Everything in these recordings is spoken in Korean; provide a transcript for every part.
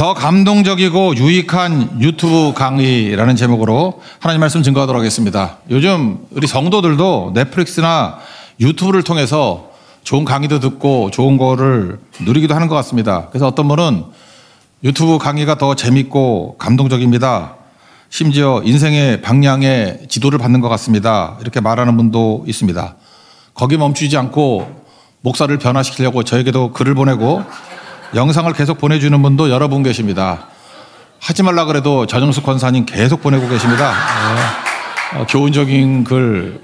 더 감동적이고 유익한 유튜브 강의라는 제목으로 하나님 말씀 증거하도록 하겠습니다. 요즘 우리 성도들도 넷플릭스나 유튜브를 통해서 좋은 강의도 듣고 좋은 거를 누리기도 하는 것 같습니다. 그래서 어떤 분은 유튜브 강의가 더 재밌고 감동적입니다. 심지어 인생의 방향의 지도를 받는 것 같습니다. 이렇게 말하는 분도 있습니다. 거기 멈추지 않고 목사를 변화시키려고 저에게도 글을 보내고 영상을 계속 보내주는 분도 여러 분 계십니다. 하지 말라 그래도 전영숙 권사님 계속 보내고 계십니다. 교훈적인 글,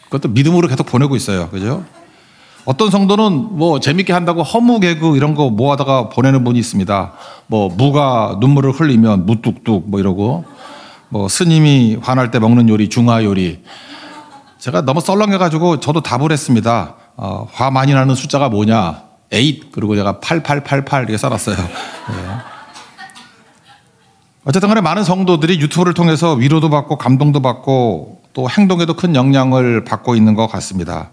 그것도 믿음으로 계속 보내고 있어요. 그죠? 어떤 성도는 뭐 재밌게 한다고 허무 개그 이런 거 모아다가 보내는 분이 있습니다. 뭐 무가 눈물을 흘리면 무뚝뚝 뭐 이러고, 뭐 스님이 화날 때 먹는 요리 중화 요리. 제가 너무 썰렁해가지고 저도 답을 했습니다. 화 많이 나는 숫자가 뭐냐? 8. 그리고 제가 8888 이렇게 써놨어요. 네. 어쨌든 간에 많은 성도들이 유튜브를 통해서 위로도 받고 감동도 받고 또 행동에도 큰 영향을 받고 있는 것 같습니다.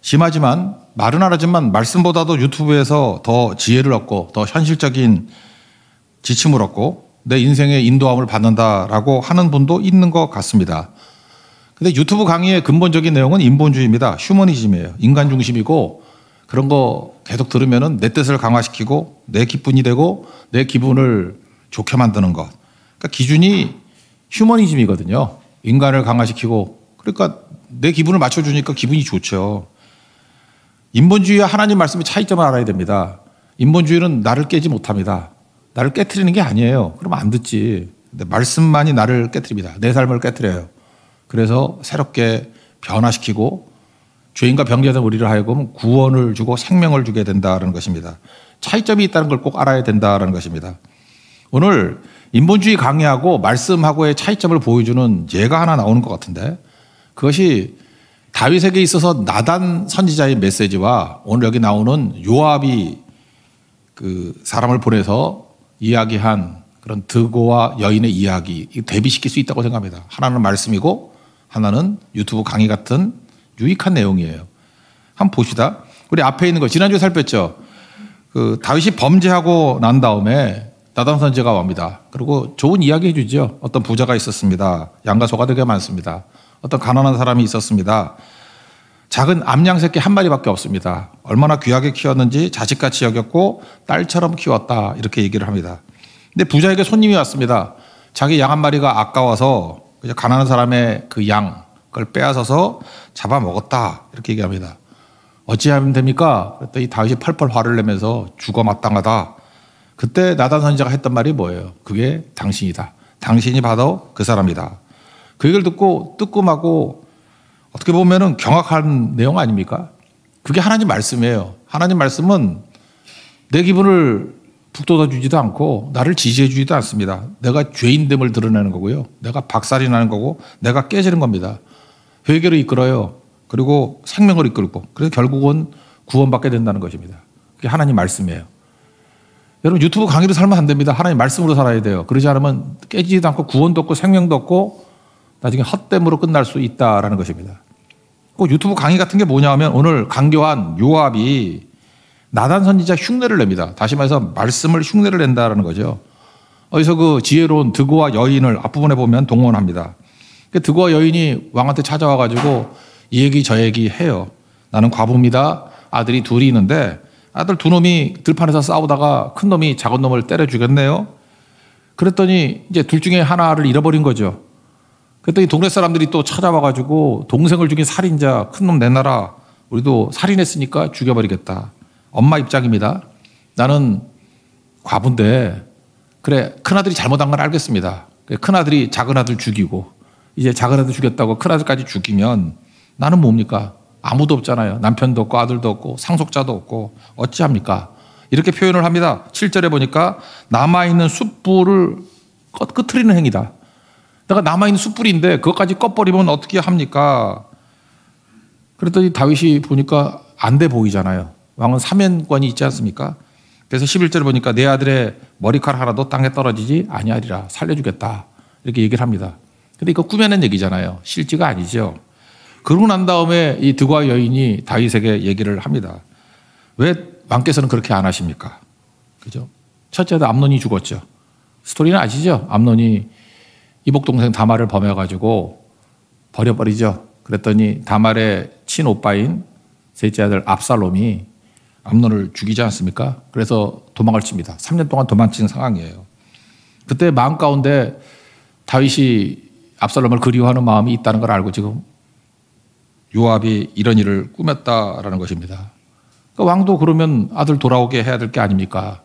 심하지만 말은 안 하지만 말씀보다도 유튜브에서 더 지혜를 얻고 더 현실적인 지침을 얻고 내 인생의 인도함을 받는다라고 하는 분도 있는 것 같습니다. 근데 유튜브 강의의 근본적인 내용은 인본주의입니다. 휴머니즘이에요. 인간 중심이고 그런 거 계속 들으면은 내 뜻을 강화시키고 내 기분이 되고 내 기분을 좋게 만드는 것. 그러니까 기준이 휴머니즘이거든요. 인간을 강화시키고 그러니까 내 기분을 맞춰주니까 기분이 좋죠. 인본주의와 하나님 말씀의 차이점을 알아야 됩니다. 인본주의는 나를 깨지 못합니다. 나를 깨트리는 게 아니에요. 그러면 안 듣지. 근데 말씀만이 나를 깨트립니다. 내 삶을 깨트려요. 그래서 새롭게 변화시키고 죄인과 병자된 우리를 하여금 구원을 주고 생명을 주게 된다는 것입니다. 차이점이 있다는 걸 꼭 알아야 된다는 것입니다. 오늘 인본주의 강의하고 말씀하고의 차이점을 보여주는 예가 하나 나오는 것 같은데 그것이 다윗에게 있어서 나단 선지자의 메시지와 오늘 여기 나오는 요압이 그 사람을 보내서 이야기한 그런 드고와 여인의 이야기 대비시킬 수 있다고 생각합니다. 하나는 말씀이고 하나는 유튜브 강의 같은 유익한 내용이에요. 한번 봅시다. 우리 앞에 있는 거 지난주에 살폈죠. 그 다윗이 범죄하고 난 다음에 나단 선지자가 옵니다. 그리고 좋은 이야기 해주죠. 어떤 부자가 있었습니다. 양과 소가 되게 많습니다. 어떤 가난한 사람이 있었습니다. 작은 암양 새끼 한 마리밖에 없습니다. 얼마나 귀하게 키웠는지 자식같이 여겼고 딸처럼 키웠다 이렇게 얘기를 합니다. 근데 부자에게 손님이 왔습니다. 자기 양 한 마리가 아까워서 가난한 사람의 그 양 그걸 빼앗아서 잡아먹었다 이렇게 얘기합니다. 어찌하면 됩니까? 그랬더니 다윗이 펄펄 화를 내면서 죽어 마땅하다. 그때 나단 선지자가 했던 말이 뭐예요? 그게 당신이다. 당신이 바로 그 사람이다. 그 얘기를 듣고 뜨끔하고 어떻게 보면은 경악한 내용 아닙니까? 그게 하나님 말씀이에요. 하나님 말씀은 내 기분을 북돋아 주지도 않고 나를 지지해 주지도 않습니다. 내가 죄인됨을 드러내는 거고요. 내가 박살이 나는 거고 내가 깨지는 겁니다. 회개로 이끌어요. 그리고 생명을 이끌고 그래서 결국은 구원받게 된다는 것입니다. 그게 하나님 말씀이에요. 여러분 유튜브 강의로 살면 안 됩니다. 하나님 말씀으로 살아야 돼요. 그러지 않으면 깨지지도 않고 구원도 없고 생명도 없고 나중에 헛됨으로 끝날 수 있다라는 것입니다. 꼭 유튜브 강의 같은 게 뭐냐 하면 오늘 강교한 요압이 나단 선지자 흉내를 냅니다. 다시 말해서 말씀을 흉내를 낸다라는 거죠. 어디서 그 지혜로운 드고와 여인을 앞부분에 보면 동원합니다. 드고와 여인이 왕한테 찾아와가지고 이 얘기 저 얘기 해요. 나는 과부입니다. 아들이 둘이 있는데 아들 두 놈이 들판에서 싸우다가 큰 놈이 작은 놈을 때려 죽였네요. 그랬더니 이제 둘 중에 하나를 잃어버린 거죠. 그랬더니 동네 사람들이 또 찾아와가지고 동생을 죽인 살인자 큰 놈 내놔라. 우리도 살인했으니까 죽여버리겠다. 엄마 입장입니다. 나는 과부인데 그래 큰아들이 잘못한 건 알겠습니다. 큰아들이 작은아들 죽이고 이제 작은아들 죽였다고 큰아들까지 죽이면 나는 뭡니까? 아무도 없잖아요. 남편도 없고 아들도 없고 상속자도 없고 어찌합니까? 이렇게 표현을 합니다. 7절에 보니까 남아있는 숯불을 끄트리는 행위다. 내가 남아있는 숯불인데 그것까지 꺼버리면 어떻게 합니까? 그랬더니 다윗이 보니까 안 돼 보이잖아요. 왕은 사면권이 있지 않습니까? 그래서 11절에 보니까 내 아들의 머리카락 하나도 땅에 떨어지지 아니하리라. 살려주겠다. 이렇게 얘기를 합니다. 근데 이거 꾸며낸 얘기잖아요. 실제가 아니죠. 그러고 난 다음에 이 드고와 여인이 다윗에게 얘기를 합니다. 왜 왕께서는 그렇게 안 하십니까? 그죠? 첫째 아들 암논이 죽었죠. 스토리는 아시죠? 암논이 이복 동생 다말을 범해가지고 버려버리죠. 그랬더니 다말의 친오빠인 셋째 아들 압살롬이 암논을 죽이지 않습니까? 그래서 도망을 칩니다. 3년 동안 도망친 상황이에요. 그때 마음 가운데 다윗이 압살롬을 그리워하는 마음이 있다는 걸 알고 지금 요압이 이런 일을 꾸몄다라는 것입니다. 그러니까 왕도 그러면 아들 돌아오게 해야 될 게 아닙니까?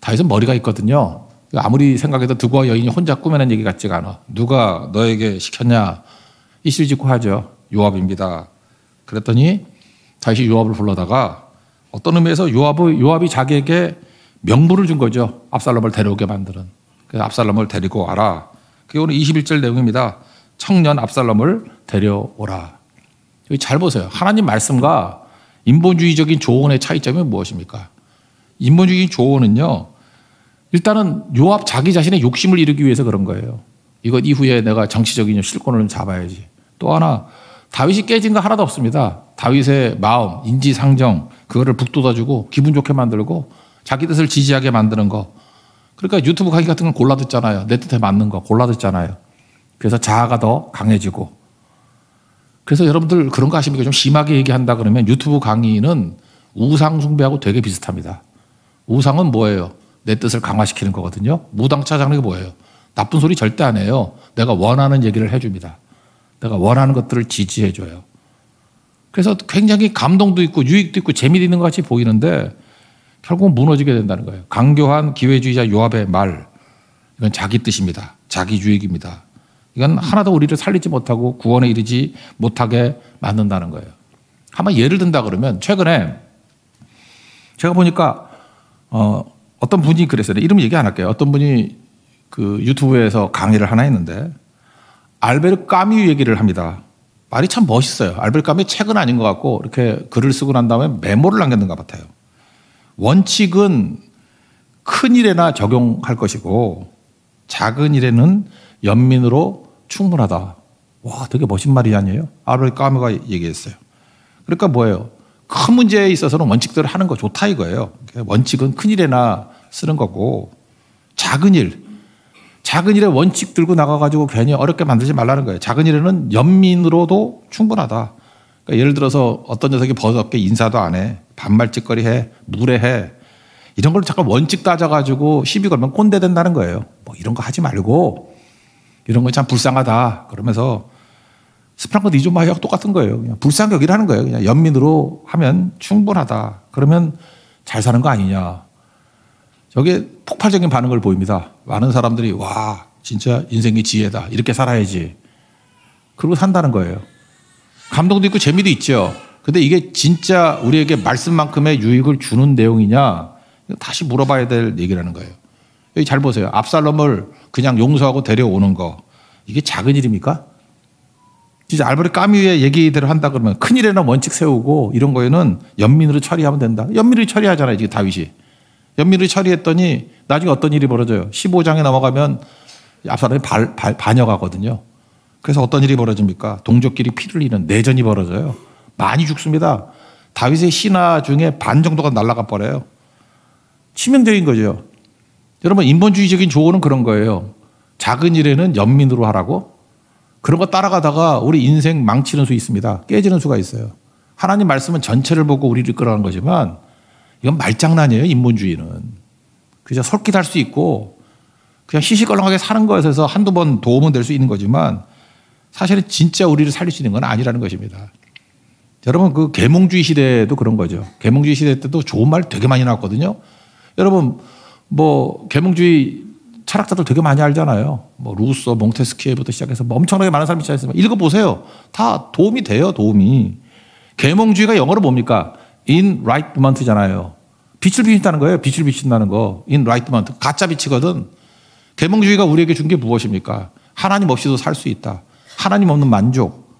다윗은 머리가 있거든요. 아무리 생각해도 득와 여인이 혼자 꾸며낸 얘기 같지가 않아. 누가 너에게 시켰냐? 이실직고 하죠. 요압입니다. 그랬더니 다윗이 요압을 불러다가 어떤 의미에서 요압이 자기에게 명분을 준 거죠. 압살롬을 데려오게 만드는. 그래서 압살롬을 데리고 와라. 그게 오늘 21절 내용입니다. 청년 압살롬을 데려오라. 여기 잘 보세요. 하나님 말씀과 인본주의적인 조언의 차이점이 무엇입니까? 인본주의적인 조언은요. 일단은 요압 자기 자신의 욕심을 이루기 위해서 그런 거예요. 이것 이후에 내가 정치적인 실권을 잡아야지. 또 하나 다윗이 깨진 거 하나도 없습니다. 다윗의 마음, 인지상정 그거를 북돋아주고 기분 좋게 만들고 자기 뜻을 지지하게 만드는 거. 그러니까 유튜브 강의 같은 건 골라 듣잖아요. 내 뜻에 맞는 거 골라 듣잖아요. 그래서 자아가 더 강해지고. 그래서 여러분들 그런 거 아십니까? 좀 심하게 얘기한다 그러면 유튜브 강의는 우상 숭배하고 되게 비슷합니다. 우상은 뭐예요? 내 뜻을 강화시키는 거거든요. 무당차장이 뭐예요? 나쁜 소리 절대 안 해요. 내가 원하는 얘기를 해줍니다. 내가 원하는 것들을 지지해줘요. 그래서 굉장히 감동도 있고 유익도 있고 재미도 있는 것 같이 보이는데 결국은 무너지게 된다는 거예요. 강교한 기회주의자 요압의 말, 이건 자기 뜻입니다. 자기 유익입니다. 이건 하나도 우리를 살리지 못하고 구원에 이르지 못하게 만든다는 거예요. 한번 예를 든다 그러면 최근에 제가 보니까 어떤 분이 그랬어요. 이름 얘기 안 할게요. 어떤 분이 그 유튜브에서 강의를 하나 했는데 알베르 까뮈 얘기를 합니다. 말이 참 멋있어요. 알베르 까뮈 책은 아닌 것 같고 이렇게 글을 쓰고 난 다음에 메모를 남겼는 것 같아요. 원칙은 큰 일에나 적용할 것이고 작은 일에는 연민으로 충분하다. 와, 되게 멋진 말이 아니에요? 알베르 까뮈가 얘기했어요. 그러니까 뭐예요? 큰 문제에 있어서는 원칙대로 하는 거 좋다 이거예요. 원칙은 큰 일에나 쓰는 거고 작은 일에 원칙 들고 나가가지고 괜히 어렵게 만들지 말라는 거예요. 작은 일에는 연민으로도 충분하다. 그러니까 예를 들어서 어떤 녀석이 버릇없게 인사도 안 해. 반말짓거리 해. 무례해. 이런 걸 잠깐 원칙 따져가지고 시비 걸면 꼰대 된다는 거예요. 뭐 이런 거 하지 말고 이런 건 참 불쌍하다. 그러면서 스프랑크 니조마이하고 똑같은 거예요. 그냥 불쌍하게 여기라는 거예요. 그냥 연민으로 하면 충분하다. 그러면 잘 사는 거 아니냐. 저게 폭발적인 반응을 보입니다. 많은 사람들이 와 진짜 인생의 지혜다. 이렇게 살아야지. 그러고 산다는 거예요. 감동도 있고 재미도 있죠. 근데 이게 진짜 우리에게 말씀만큼의 유익을 주는 내용이냐 다시 물어봐야 될 얘기라는 거예요. 여기 잘 보세요. 압살롬을 그냥 용서하고 데려오는 거 이게 작은 일입니까? 진짜 알베르 까뮈의 얘기대로 한다 그러면 큰일에는 원칙 세우고 이런 거에는 연민으로 처리하면 된다. 연민으로 처리하잖아요. 지금 다윗이. 연민으로 처리했더니 나중에 어떤 일이 벌어져요. 15장에 넘어가면 압살롬이 반역하거든요. 그래서 어떤 일이 벌어집니까? 동족끼리 피를 흘리는 내전이 벌어져요. 많이 죽습니다. 다윗의 신하 중에 반 정도가 날아가 버려요. 치명적인 거죠. 여러분 인본주의적인 조언은 그런 거예요. 작은 일에는 연민으로 하라고. 그런 거 따라가다가 우리 인생 망치는 수 있습니다. 깨지는 수가 있어요. 하나님 말씀은 전체를 보고 우리를 끌어가는 거지만 이건 말장난이에요. 인본주의는. 그저 솔깃할 수 있고 그냥 시시껄렁하게 사는 것에서 한두 번 도움은 될 수 있는 거지만 사실은 진짜 우리를 살릴 수 있는 건 아니라는 것입니다. 여러분 그 계몽주의 시대도 그런 거죠. 계몽주의 시대 때도 좋은 말 되게 많이 나왔거든요. 여러분 뭐 계몽주의 철학자들 되게 많이 알잖아요. 뭐 루소, 몽테스키에부터 시작해서 뭐 엄청나게 많은 사람이 있잖아요. 읽어보세요. 다 도움이 돼요. 도움이. 계몽주의가 영어로 뭡니까? enlightenment잖아요. 빛을 비춘다는 거예요. 빛을 비춘다는 거. enlightenment. 가짜 빛이거든. 계몽주의가 우리에게 준 게 무엇입니까? 하나님 없이도 살 수 있다. 하나님 없는 만족.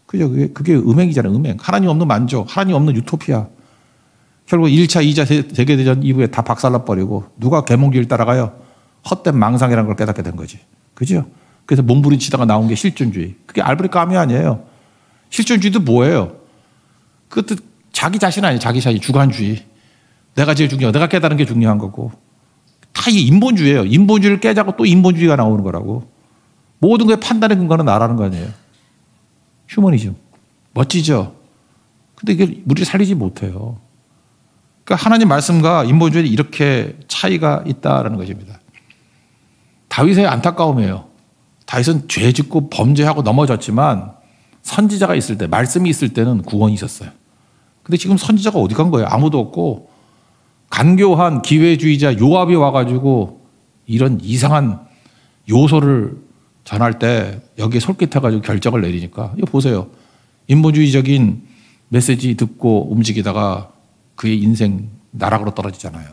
그죠? 그게 음행이잖아요. 음행. 하나님 없는 만족. 하나님 없는 유토피아. 결국 1차, 2차 세계대전 이후에 다 박살나버리고 누가 계몽주의를 따라가요? 헛된 망상이라는 걸 깨닫게 된 거지. 그죠? 그래서 몸부림치다가 나온 게 실존주의. 그게 알베르 까뮈 아니에요. 실존주의도 뭐예요? 그것도 자기 자신 아니에요. 자기 자신. 주관주의. 내가 제일 중요하고 내가 깨달은 게 중요한 거고. 다 이 인본주의예요. 인본주의를 깨자고 또 인본주의가 나오는 거라고. 모든 거에 판단의 근거는 나라는 거 아니에요. 휴머니즘. 멋지죠? 근데 이게 우리를 살리지 못해요. 그러니까 하나님 말씀과 인본주의는 이렇게 차이가 있다라는 것입니다. 다윗의 안타까움이에요. 다윗은 죄 짓고 범죄하고 넘어졌지만 선지자가 있을 때, 말씀이 있을 때는 구원이 있었어요. 근데 지금 선지자가 어디 간 거예요? 아무도 없고 간교한 기회주의자 요압이 와가지고 이런 이상한 요소를 전할 때 여기에 솔깃해가지고 결정을 내리니까 이거 보세요. 인본주의적인 메시지 듣고 움직이다가 그의 인생 나락으로 떨어지잖아요.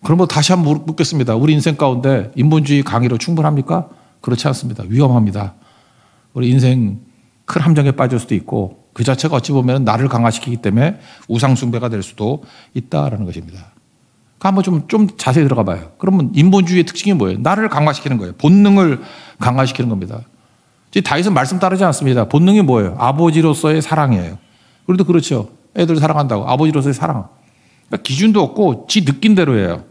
그럼 뭐 다시 한번 묻겠습니다. 우리 인생 가운데 인본주의 강의로 충분합니까? 그렇지 않습니다. 위험합니다. 우리 인생 큰 함정에 빠질 수도 있고 그 자체가 어찌 보면 나를 강화시키기 때문에 우상숭배가 될 수도 있다라는 것입니다. 한번 좀 자세히 들어가 봐요. 그러면 인본주의의 특징이 뭐예요? 나를 강화시키는 거예요. 본능을 강화시키는 겁니다. 다윗은 말씀 따르지 않습니다. 본능이 뭐예요? 아버지로서의 사랑이에요. 우리도 그렇죠. 애들 사랑한다고. 아버지로서의 사랑. 그러니까 기준도 없고 지 느낀 대로 해요.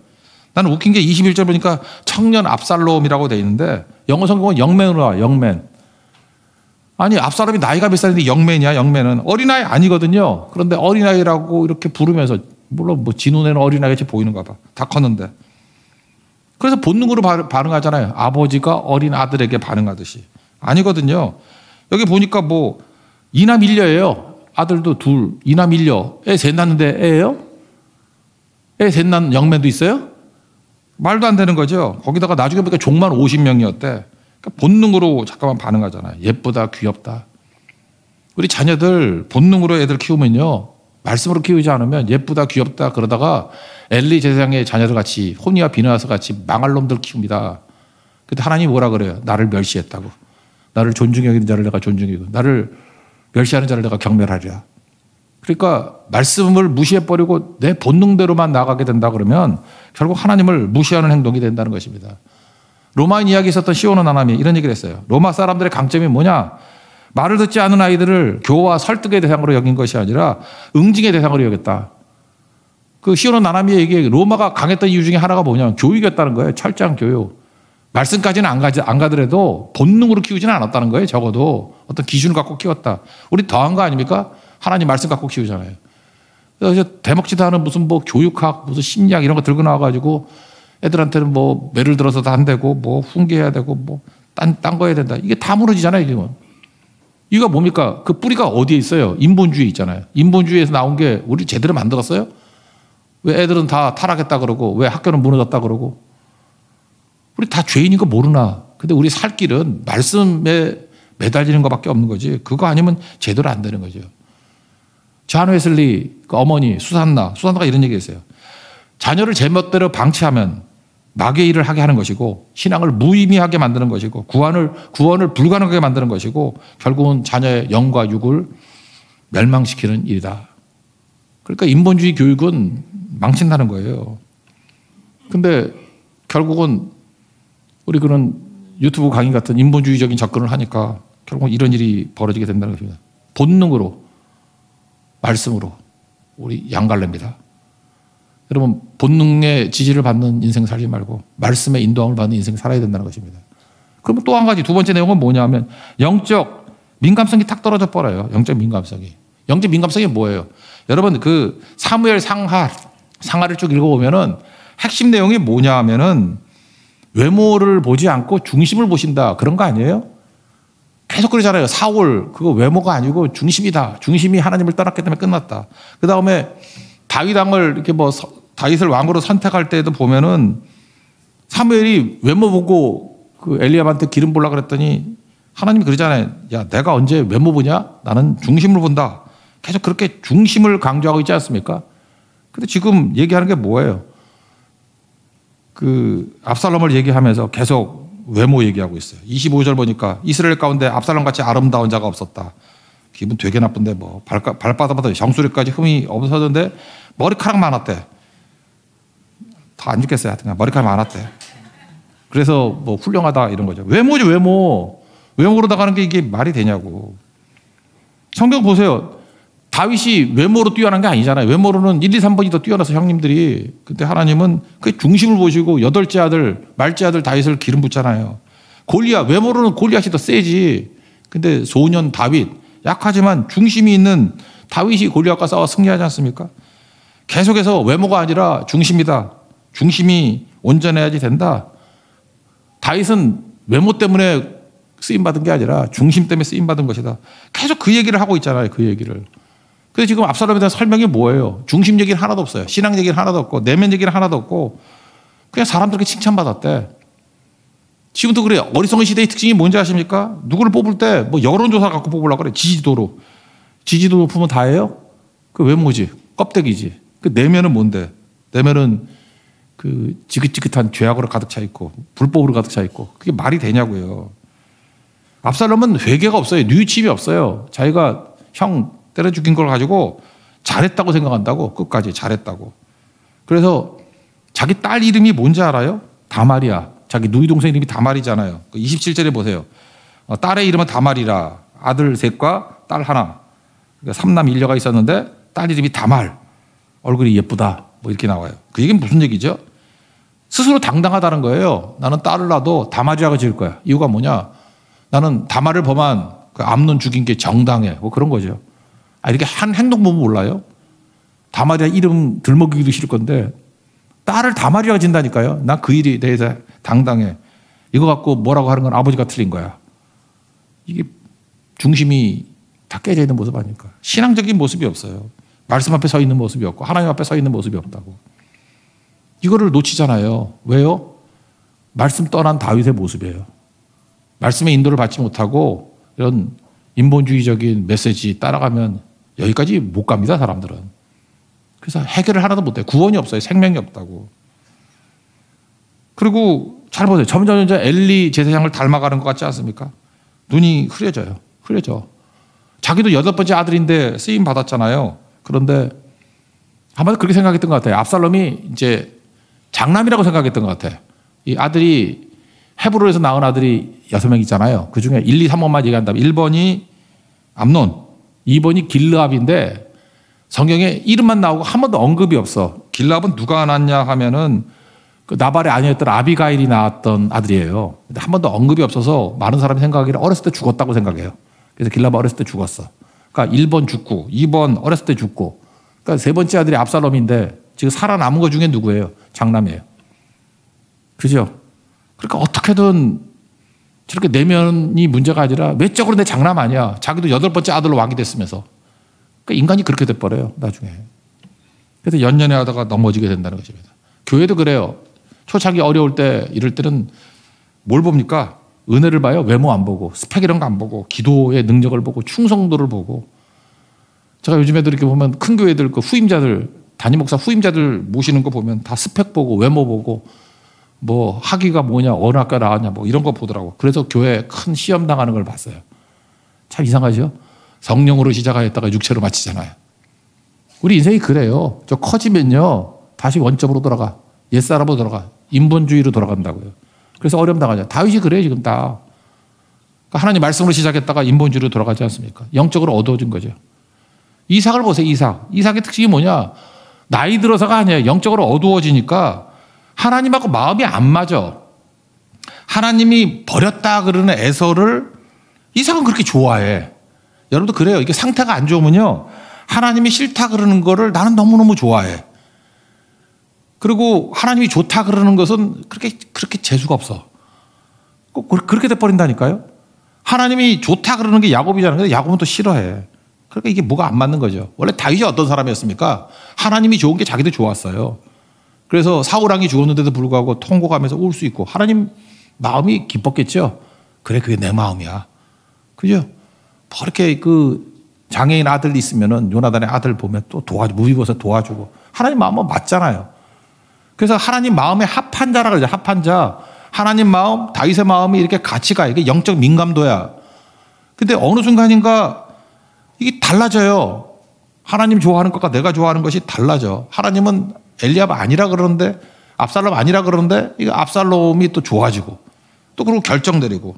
나는 웃긴 게 21절 보니까 청년 압살롬이라고 돼 있는데 영어 성경은 영맨으로 나와. 영맨. 아니 압살롬이 나이가 몇 살인데 영맨이야. 영맨은 어린아이 아니거든요. 그런데 어린아이라고 이렇게 부르면서 물론 뭐 진훈에는 어린아이같이 보이는가 봐. 다 컸는데. 그래서 본능으로 반응하잖아요. 아버지가 어린 아들에게 반응하듯이. 아니거든요. 여기 보니까 뭐 이남 일녀예요. 아들도 둘. 이남 일녀. 애 셋 낳는데 애예요? 애 셋 낳는 영맨도 있어요? 말도 안 되는 거죠. 거기다가 나중에 보니까 종만 50명이었대. 그러니까 본능으로 잠깐만 반응하잖아요. 예쁘다, 귀엽다. 우리 자녀들 본능으로 애들 키우면요. 말씀으로 키우지 않으면 예쁘다, 귀엽다 그러다가 엘리 제사장의 자녀들 같이 호니와 비느하스 같이 망할 놈들 키웁니다. 근데 하나님이 뭐라 그래요? 나를 멸시했다고. 나를 존중히 여기는 자를 내가 존중이고 나를 멸시하는 자를 내가 경멸하리라. 그러니까 말씀을 무시해버리고 내 본능대로만 나가게 된다 그러면 결국 하나님을 무시하는 행동이 된다는 것입니다. 로마인 이야기에 있었던 시오는 하나님이 이런 얘기를 했어요. 로마 사람들의 강점이 뭐냐? 말을 듣지 않은 아이들을 교화 설득의 대상으로 여긴 것이 아니라 응징의 대상으로 여겼다. 그 시오는 나나미의 얘기에 로마가 강했던 이유 중에 하나가 뭐냐면 교육이었다는 거예요. 철저한 교육. 말씀까지는 안 가더라도 본능으로 키우지는 않았다는 거예요. 적어도 어떤 기준을 갖고 키웠다. 우리 더한 거 아닙니까? 하나님 말씀 갖고 키우잖아요. 그래서 대먹지도 않은 무슨 뭐 교육학, 무슨 심리학 이런 거 들고 나와가지고 애들한테는 뭐 매를 들어서 다 안 되고 뭐 훈계해야 되고 뭐 딴 거 해야 된다. 이게 다 무너지잖아요. 이게 뭐. 이유가 뭡니까? 그 뿌리가 어디에 있어요? 인본주의 있잖아요. 인본주의에서 나온 게 우리 제대로 만들었어요? 왜 애들은 다 타락했다 그러고 왜 학교는 무너졌다 그러고 우리 다 죄인인 거 모르나? 근데 우리 살 길은 말씀에 매달리는 것밖에 없는 거지. 그거 아니면 제대로 안 되는 거죠. 존 웨슬리 그 어머니 수산나가 이런 얘기 했어요. 자녀를 제멋대로 방치하면 마귀의 일을 하게 하는 것이고 신앙을 무의미하게 만드는 것이고 구원을 불가능하게 만드는 것이고 결국은 자녀의 영과 육을 멸망시키는 일이다. 그러니까 인본주의 교육은 망친다는 거예요. 근데 결국은 우리 그런 유튜브 강의 같은 인본주의적인 접근을 하니까 결국은 이런 일이 벌어지게 된다는 것입니다. 본능으로 말씀으로 우리 양갈래입니다. 여러분 본능의 지지를 받는 인생 살지 말고 말씀의 인도함을 받는 인생 살아야 된다는 것입니다. 그러면 또 한 가지 두 번째 내용은 뭐냐면 영적 민감성이 탁 떨어져 버려요. 영적 민감성이. 영적 민감성이 뭐예요? 여러분 그 사무엘 상하를 쭉 읽어보면은 핵심 내용이 뭐냐 하면은 외모를 보지 않고 중심을 보신다. 그런 거 아니에요? 계속 그러잖아요. 사울 그거 외모가 아니고 중심이다. 중심이 하나님을 떠났기 때문에 끝났다. 그 다음에 다윗 왕을 이렇게 뭐 다윗을 왕으로 선택할 때도 보면은 사무엘이 외모 보고 그 엘리압한테 기름 부으려고 그랬더니 하나님이 그러잖아요. 야, 내가 언제 외모 보냐? 나는 중심을 본다. 계속 그렇게 중심을 강조하고 있지 않습니까? 근데 지금 얘기하는 게 뭐예요? 그 압살롬을 얘기하면서 계속 외모 얘기하고 있어요. 25절 보니까 이스라엘 가운데 압살롬 같이 아름다운 자가 없었다. 기분 되게 나쁜데 뭐 발바닥마다 정수리까지 흠이 없어졌는데 머리카락 많았대. 다 안 죽겠어요. 하여튼 머리카락 많았대. 그래서 뭐 훌륭하다 이런 거죠. 외모죠 외모. 외모로 나가는 게 이게 말이 되냐고. 성경 보세요. 다윗이 외모로 뛰어난 게 아니잖아요. 외모로는 1, 2, 3번이 더 뛰어나서 형님들이. 근데 하나님은 그 중심을 보시고 여덟째 아들, 말째 아들 다윗을 기름 붓잖아요. 골리앗, 외모로는 골리앗이 더 세지. 근데 소년 다윗, 약하지만 중심이 있는 다윗이 골리앗과 싸워 승리하지 않습니까? 계속해서 외모가 아니라 중심이다. 중심이 온전해야지 된다. 다윗은 외모 때문에 쓰임받은 게 아니라 중심 때문에 쓰임받은 것이다. 계속 그 얘기를 하고 있잖아요. 그 얘기를. 근데 지금 압살롬에 대한 설명이 뭐예요? 중심 얘기는 하나도 없어요. 신앙 얘기는 하나도 없고 내면 얘기는 하나도 없고 그냥 사람들에게 칭찬받았대. 지금도 그래요. 어리석은 시대의 특징이 뭔지 아십니까? 누구를 뽑을 때 뭐 여론조사 갖고 뽑으려고 그래. 지지도로. 지지도 높으면 다예요? 그 외모지. 껍데기지. 그 내면은 뭔데? 내면은 그 지긋지긋한 죄악으로 가득 차 있고 불법으로 가득 차 있고 그게 말이 되냐고요. 압살롬은 회개가 없어요. 뉘우침이 없어요. 자기가 형 때려 죽인 걸 가지고 잘했다고 생각한다고. 끝까지 잘했다고. 그래서 자기 딸 이름이 뭔지 알아요? 다말이야. 자기 누이 동생 이름이 다말이잖아요. 27절에 보세요. 딸의 이름은 다말이라. 아들 셋과 딸 하나. 그러니까 삼남 일녀가 있었는데 딸 이름이 다말. 얼굴이 예쁘다. 뭐 이렇게 나와요. 그 얘기는 무슨 얘기죠? 스스로 당당하다는 거예요. 나는 딸을 낳아도 다말이라고 지을 거야. 이유가 뭐냐? 나는 다말을 범한 그 암논 죽인 게 정당해. 뭐 그런 거죠. 이렇게 한 행동 보면 몰라요? 다말이야 이름 들먹이기도 싫을 건데 딸을 다말이라고 진다니까요. 난 그 일에 대해서 당당해. 이거 갖고 뭐라고 하는 건 아버지가 틀린 거야. 이게 중심이 다 깨져 있는 모습 아닙니까? 신앙적인 모습이 없어요. 말씀 앞에 서 있는 모습이 없고 하나님 앞에 서 있는 모습이 없다고. 이거를 놓치잖아요. 왜요? 말씀 떠난 다윗의 모습이에요. 말씀의 인도를 받지 못하고 이런 인본주의적인 메시지 따라가면 여기까지 못 갑니다. 사람들은. 그래서 해결을 하나도 못해요. 구원이 없어요. 생명이 없다고. 그리고 잘 보세요. 점점 엘리 제사장을 닮아가는 것 같지 않습니까? 눈이 흐려져요. 흐려져. 자기도 8번째 아들인데 쓰임 받았잖아요. 그런데 아마도 그렇게 생각했던 것 같아요. 압살롬이 이제 장남이라고 생각했던 것 같아요. 이 아들이 헤브론에서 낳은 아들이 6명 있잖아요. 그 중에 1, 2, 3번만 얘기한다면 1번이 암논, 2번이 길르압인데 성경에 이름만 나오고 한 번도 언급이 없어. 길르압은 누가 낳았냐 하면은 그 나발의 아내였던 아비가일이 낳았던 아들이에요. 근데 한 번도 언급이 없어서 많은 사람이 생각하기를 어렸을 때 죽었다고 생각해요. 그래서 길르압은 어렸을 때 죽었어. 그러니까 1번 죽고 2번 어렸을 때 죽고 그러니까 3번째 아들이 압살롬인데 지금 살아남은 것 중에 누구예요? 장남이에요. 그죠? 그러니까 어떻게든 저렇게 내면이 문제가 아니라 외적으로 내 장남 아니야. 자기도 8번째 아들로 왕이 됐으면서. 그러니까 인간이 그렇게 돼버려요. 나중에. 그래서 연연해 하다가 넘어지게 된다는 것입니다. 교회도 그래요. 초창기 어려울 때 이럴 때는 뭘 봅니까? 은혜를 봐요. 외모 안 보고 스펙 이런 거 안 보고 기도의 능력을 보고 충성도를 보고. 제가 요즘에도 이렇게 보면 큰 교회들 그 후임자들 담임 목사 후임자들 모시는 거 보면 다 스펙 보고 외모 보고 뭐 학위가 뭐냐 어느 학교 나왔냐 뭐 이런 거 보더라고. 그래서 교회에 큰 시험 당하는 걸 봤어요. 참 이상하죠? 성령으로 시작하였다가 육체로 마치잖아요. 우리 인생이 그래요. 저 커지면요 다시 원점으로 돌아가. 옛사람으로 돌아가. 인본주의로 돌아간다고요. 그래서 어려움 당하죠. 다윗이 그래요 지금 다. 그러니까 하나님 말씀으로 시작했다가 인본주의로 돌아가지 않습니까? 영적으로 어두워진 거죠. 이삭을 보세요. 이삭의 특징이 뭐냐? 나이 들어서가 아니에요. 영적으로 어두워지니까 하나님하고 마음이 안 맞아. 하나님이 버렸다 그러는 에서를 이삭은 그렇게 좋아해. 여러분도 그래요. 이게 상태가 안 좋으면요. 하나님이 싫다 그러는 거를 나는 너무너무 좋아해. 그리고 하나님이 좋다 그러는 것은 그렇게 재수가 없어. 꼭 그렇게 돼버린다니까요. 하나님이 좋다 그러는 게 야곱이잖아요. 근데 야곱은 또 싫어해. 그러니까 이게 뭐가 안 맞는 거죠. 원래 다윗이 어떤 사람이었습니까? 하나님이 좋은 게 자기도 좋았어요. 그래서 사울왕이 죽었는데도 불구하고 통곡하면서 울 수 있고 하나님 마음이 기뻤겠죠. 그래 그게 내 마음이야. 그죠? 뭐 이렇게 그 장애인 아들 있으면은 요나단의 아들 보면 또 무비보서 도와주고 하나님 마음은 맞잖아요. 그래서 하나님 마음에 합한 자라 그러죠. 합한 자. 하나님 마음, 다윗의 마음이 이렇게 같이 가. 이게 영적 민감도야. 근데 어느 순간인가 이게 달라져요. 하나님 좋아하는 것과 내가 좋아하는 것이 달라져. 하나님은 엘리압 아니라 그러는데 압살롬 아니라 그러는데 이거 압살롬이 또 좋아지고 또 그리고 결정 내리고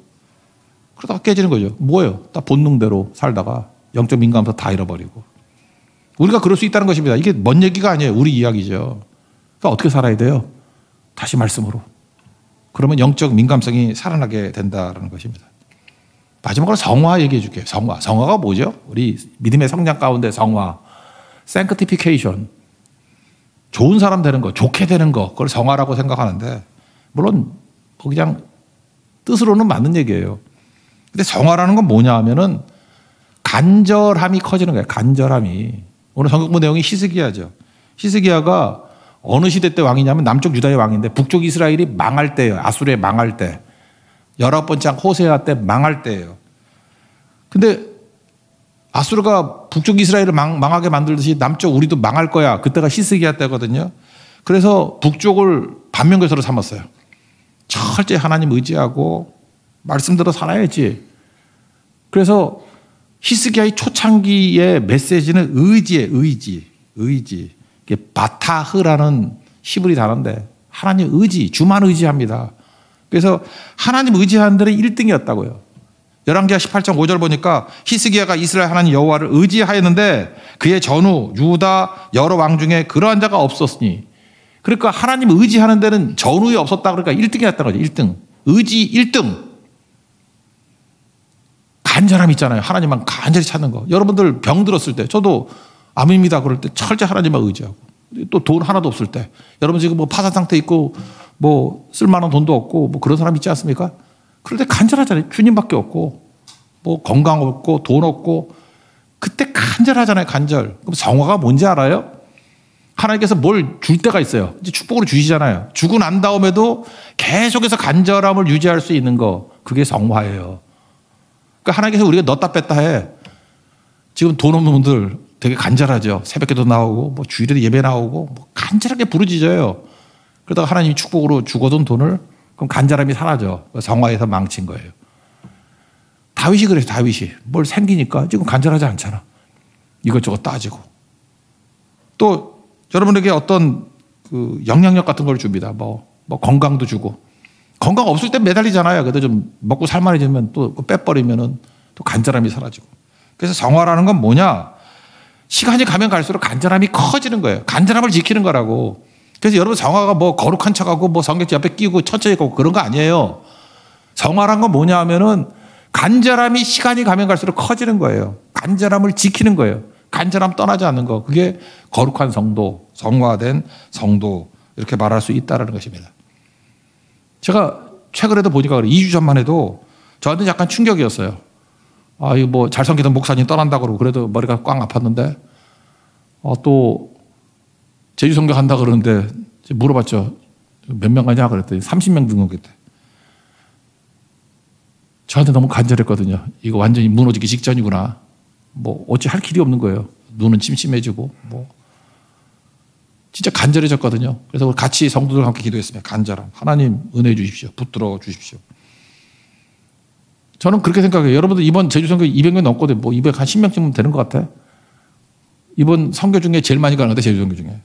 그러다가 깨지는 거죠. 뭐예요? 다 본능대로 살다가 영적 민감도 다 잃어버리고 우리가 그럴 수 있다는 것입니다. 이게 먼 얘기가 아니에요. 우리 이야기죠. 그러니까 어떻게 살아야 돼요? 다시 말씀으로. 그러면 영적 민감성이 살아나게 된다는 것입니다. 마지막으로 성화 얘기해 줄게요. 성화. 성화가 뭐죠? 우리 믿음의 성장 가운데 성화. sanctification. 좋은 사람 되는 거, 좋게 되는 거, 그걸 성화라고 생각하는데, 물론 뭐 그냥 뜻으로는 맞는 얘기예요. 근데 성화라는 건 뭐냐 하면은 간절함이 커지는 거예요. 간절함이. 오늘 성경부 내용이 히스기야죠. 히스기야가 어느 시대 때 왕이냐면 남쪽 유다의 왕인데 북쪽 이스라엘이 망할 때예요. 아수르에 망할 때. 19번째 왕 호세아 때 망할 때예요. 근데 아수르가 북쪽 이스라엘을 망하게 만들듯이 남쪽 우리도 망할 거야. 그때가 히스기야 때거든요. 그래서 북쪽을 반면교사로 삼았어요. 철저히 하나님 의지하고 말씀대로 살아야지. 그래서 히스기야의 초창기의 메시지는 의지예요. 의지. 이게 바타흐라는 히브리 단어인데 하나님 의지, 주만 의지합니다. 그래서 하나님 의지하는 데는 1등이었다고요. 열왕기하 18장 5절 보니까 히스기야가 이스라엘 하나님 여호와를 의지하였는데 그의 전후 유다 여러 왕 중에 그러한 자가 없었으니, 그러니까 하나님 의지하는 데는 전후에 없었다. 그러니까 1등이었다는 거죠. 1등. 의지 1등. 간절함 있잖아요. 하나님만 간절히 찾는 거. 여러분들 병 들었을 때, 저도 암입니다 그럴 때 철저히 하나님만 의지하고, 또 돈 하나도 없을 때, 여러분 지금 뭐 파산 상태 있고 뭐 쓸만한 돈도 없고 뭐 그런 사람 있지 않습니까? 그럴 때 간절하잖아요. 주님밖에 없고 뭐 건강 없고 돈 없고 그때 간절하잖아요. 간절. 그럼 성화가 뭔지 알아요? 하나님께서 뭘 줄 때가 있어요. 이제 축복으로 주시잖아요. 주고 난 다음에도 계속해서 간절함을 유지할 수 있는 거, 그게 성화예요. 그러니까 하나님께서 우리가 넣었다 뺐다 해. 지금 돈 없는 분들 되게 간절하죠. 새벽에도 나오고 뭐 주일에도 예배 나오고 뭐 간절하게 부르짖어요. 그러다가 하나님이 축복으로 주거든 돈을, 그럼 간절함이 사라져. 성화에서 망친 거예요. 다윗이 그래요. 다윗이 뭘 생기니까 지금 간절하지 않잖아. 이것저것 따지고. 또 여러분에게 어떤 그 영향력 같은 걸 줍니다. 뭐 건강도 주고. 건강 없을 때 매달리잖아요. 그래도 좀 먹고 살만해지면 또 빼버리면은 또 간절함이 사라지고. 그래서 성화라는 건 뭐냐? 시간이 가면 갈수록 간절함이 커지는 거예요. 간절함을 지키는 거라고. 그래서 여러분 성화가 뭐 거룩한 척하고 뭐 성경책 옆에 끼고 천천히 가고 그런 거 아니에요. 성화란 건 뭐냐 하면은 간절함이 시간이 가면 갈수록 커지는 거예요. 간절함을 지키는 거예요. 간절함 떠나지 않는 거. 그게 거룩한 성도, 성화된 성도, 이렇게 말할 수 있다는 것입니다. 제가 최근에도 보니까 2주 전만 해도 저한테 약간 충격이었어요. 아, 이거 뭐 잘 섬기던 목사님 떠난다고 그러고 그래도 머리가 꽉 아팠는데, 또 제주 선교 한다 그러는데 물어봤죠. 몇 명 가냐 그랬더니 30명 등록했대. 저한테 너무 간절했거든요. 이거 완전히 무너지기 직전이구나. 뭐 어찌 할 길이 없는 거예요. 눈은 침침해지고 뭐 진짜 간절해졌거든요. 그래서 같이 성도들과 함께 기도했습니다. 간절함. 하나님 은혜 주십시오. 붙들어 주십시오. 저는 그렇게 생각해요. 여러분들 이번 제주 선교 200명 넘거든요. 뭐 210명쯤 되는 것 같아. 이번 선교 중에 제일 많이 가는 것 같아요. 제주 선교 중에.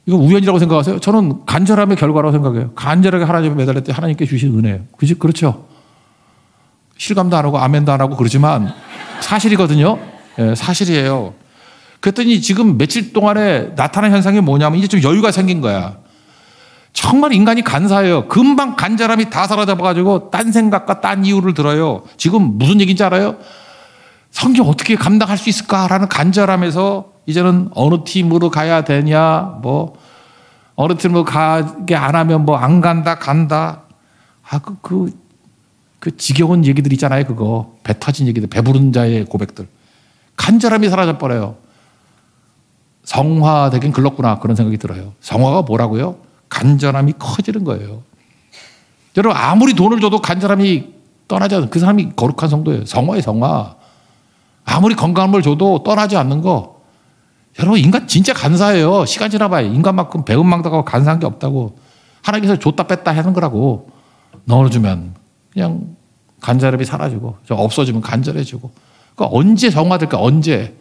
이거 우연이라고 생각하세요? 저는 간절함의 결과라고 생각해요. 간절하게 하나님에 매달렸더니 하나님께 주신 은혜예요. 그렇죠? 실감도 안 하고 아멘도 안 하고 그러지만 사실이거든요. 네, 사실이에요. 그랬더니 지금 며칠 동안에 나타난 현상이 뭐냐면 이제 좀 여유가 생긴 거야. 정말 인간이 간사해요. 금방 간절함이 다 사라져가지고 딴 생각과 딴 이유를 들어요. 지금 무슨 얘기인지 알아요? 성경 어떻게 감당할 수 있을까라는 간절함에서 이제는 어느 팀으로 가야 되냐, 뭐 어느 팀으로 가게 안 하면 뭐 안 간다. 그 지겨운 얘기들 있잖아요. 그거 배 터진 얘기들, 배부른 자의 고백들. 간절함이 사라져 버려요. 성화되긴 글렀구나 그런 생각이 들어요. 성화가 뭐라고요? 간절함이 커지는 거예요. 여러분 아무리 돈을 줘도 간절함이 떠나지 않는 그 사람이 거룩한 성도예요. 성화예요. 성화. 아무리 건강한 걸 줘도 떠나지 않는 거. 여러분 인간 진짜 간사해요. 시간 지나봐요. 인간만큼 배은망덕하고 간사한 게 없다고. 하나님께서 줬다 뺐다 하는 거라고. 넣어주면 그냥 간절함이 사라지고 없어지면 간절해지고. 그러니까 언제 성화될까? 언제?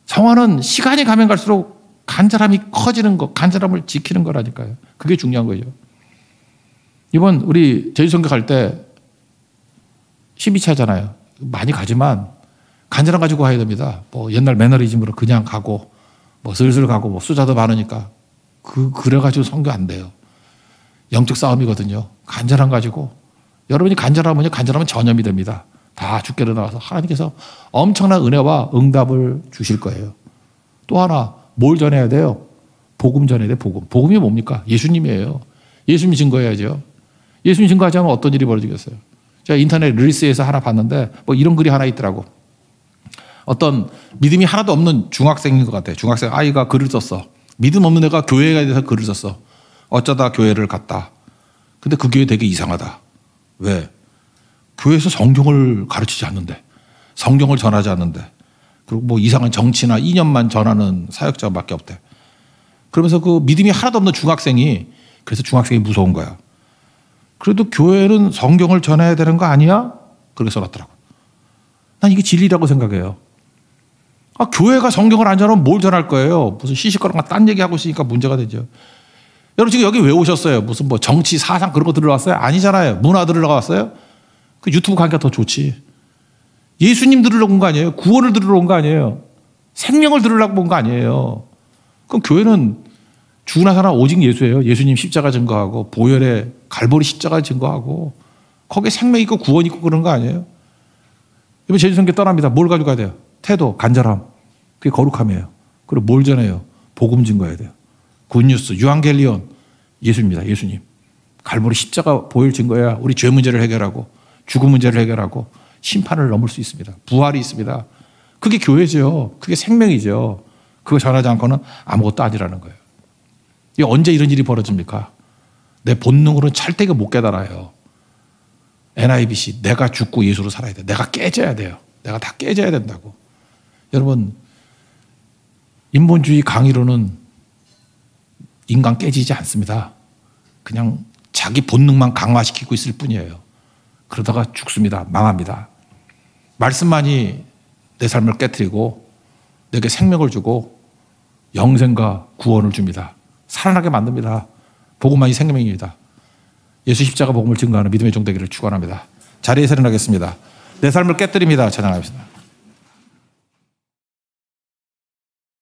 성화는 시간이 가면 갈수록 간절함이 커지는 거, 간절함을 지키는 거라니까요. 그게 중요한 거죠. 이번 우리 제주 선교 갈 때 12차잖아요. 많이 가지만 간절함 가지고 가야 됩니다. 뭐 옛날 매너리즘으로 그냥 가고 뭐 슬슬 가고 뭐 숫자도 많으니까 그래가지고 선교 안 돼요. 영적 싸움이거든요. 간절함 가지고 여러분이 간절하면 전염이 됩니다. 다 죽게 일어나서 하나님께서 엄청난 은혜와 응답을 주실 거예요. 또 하나 뭘 전해야 돼요? 복음 전해야 돼요. 복음이 뭡니까? 예수님이에요. 예수님 증거해야죠. 예수님 증거하지 않으면 어떤 일이 벌어지겠어요? 제가 인터넷 릴스에서 하나 봤는데 뭐 이런 글이 하나 있더라고. 어떤 믿음이 하나도 없는 중학생인 것 같아요. 중학생 아이가 글을 썼어. 믿음 없는 애가 교회에 대해서 글을 썼어. 어쩌다 교회를 갔다. 근데 그 교회 되게 이상하다. 왜? 교회에서 성경을 가르치지 않는데, 성경을 전하지 않는데, 그리고 뭐 이상한 정치나 이념만 전하는 사역자밖에 없대. 그러면서 그 믿음이 하나도 없는 중학생이, 그래서 중학생이 무서운 거야. 그래도 교회는 성경을 전해야 되는 거 아니야? 그렇게 써놨더라고. 난 이게 진리라고 생각해요. 교회가 성경을 안 전하면 뭘 전할 거예요? 무슨 시시거렁한 딴 얘기하고 있으니까 문제가 되죠. 여러분 지금 여기 왜 오셨어요? 무슨 뭐 정치, 사상 그런 거 들으러 왔어요? 아니잖아요. 문화 들으러 왔어요? 그 유튜브 가니까 더 좋지. 예수님 들으러 온 거 아니에요? 구원을 들으러 온 거 아니에요? 생명을 들으려고 온 거 아니에요? 그럼 교회는 죽으나 사나 오직 예수예요. 예수님 십자가 증거하고 보혈의 갈보리 십자가 증거하고 거기에 생명 있고 구원 있고 그런 거 아니에요? 이번 제주선교 떠납니다. 뭘 가지고 가야 돼요? 태도, 간절함. 그게 거룩함이에요. 그리고 뭘 전해요? 복음 증거해야 돼요. 굿뉴스, 유앙겔리온. 예수입니다. 예수님. 갈보리 십자가 보혈 증거해야 우리 죄 문제를 해결하고 죽음 문제를 해결하고 심판을 넘을 수 있습니다. 부활이 있습니다. 그게 교회죠. 그게 생명이죠. 그거 전하지 않고는 아무것도 아니라는 거예요. 이게 언제 이런 일이 벌어집니까? 내 본능으로는 절대 못 깨달아요. NIBC, 내가 죽고 예수로 살아야 돼. 내가 깨져야 돼요. 내가 다 깨져야 된다고. 여러분, 인본주의 강의로는 인간 깨지지 않습니다. 그냥 자기 본능만 강화시키고 있을 뿐이에요. 그러다가 죽습니다. 망합니다. 말씀만이 내 삶을 깨트리고 내게 생명을 주고 영생과 구원을 줍니다. 살아나게 만듭니다. 복음만이 생명입니다. 예수 십자가 복음을 증거하는 믿음의 종 되기를 축원합니다. 자리에서 일어나겠습니다. 내 삶을 깨트립니다. 찬양하겠습니다.